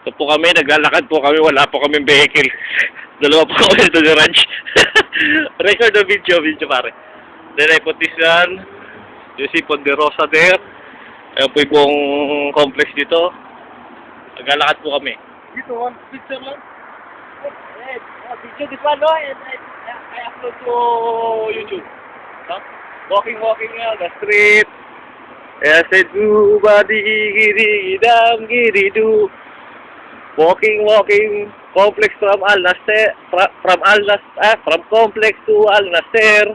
Ito po kami, naglalakad po kami, wala po kami vehicle. Dalawa po kami ito sa ranch. Record na video pare. Then I put this one. You see Ponderosa there. Ayan po yung buong complex dito. Naglalakad po kami. Dito, one picture lang. Video this one, no? And I upload to YouTube. Huh? Walking the street. I said, do badi giri dam giri do. Walking, complex from from complex to Al Nasser.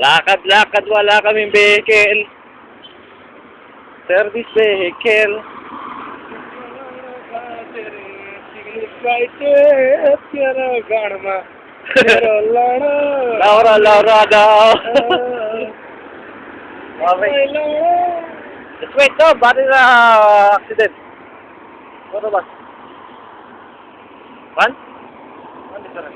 Lakad, wala kaming vehicle. Service vehicle. Laura daw. Okay. Just wait, no, body na accident. Ano ba? One? One is correct.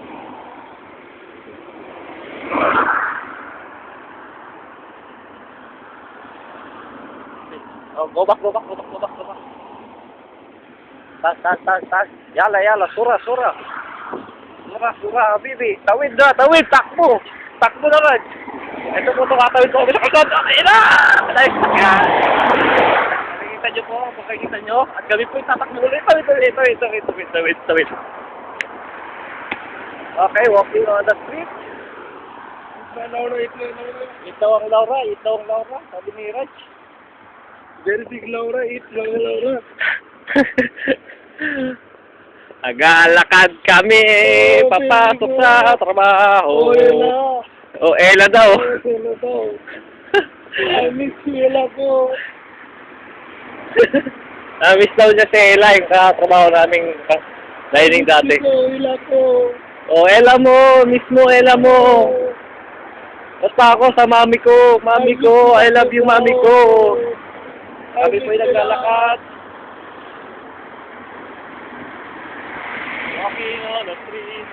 Oh, go back. Tas. Yala, sura, habibi. Tawid, takbo na rin. Ito po ito katawid ko. Okay na! Nice! Makikita nyo. At kami po tatakbo ulit. Tawid. Okay, walking on the street. Ito ang Laura. Sabi ni Raj. Very big Laura, Laura. Nagalakad kami, papasok sa trabaho. Ella daw. I miss you, Ella ko. Na-miss daw niya si Ella, yung katrabaho naming dining dati. Ella ko. Ella mo, miss mo, Ella mo. Basta ako sa mami ko, I love you, mami ko. Kami po yung naglalakad. Walking on the street.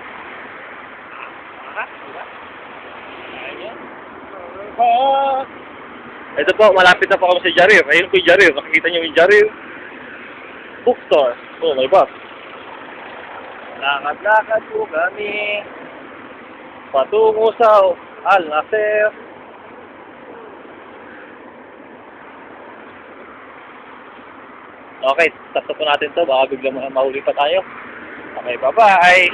Ito po, malapit na po kami sa Jarir. Ayun po yung Jarir. Nakikita niyo yung Jarir. Bookstore. Oh, may bus. Lakad po kami. Patungo sa Al Nasser. Okay, tapos po natin to. Baka biglang mahuli pa tayo. Okay, bye-bye.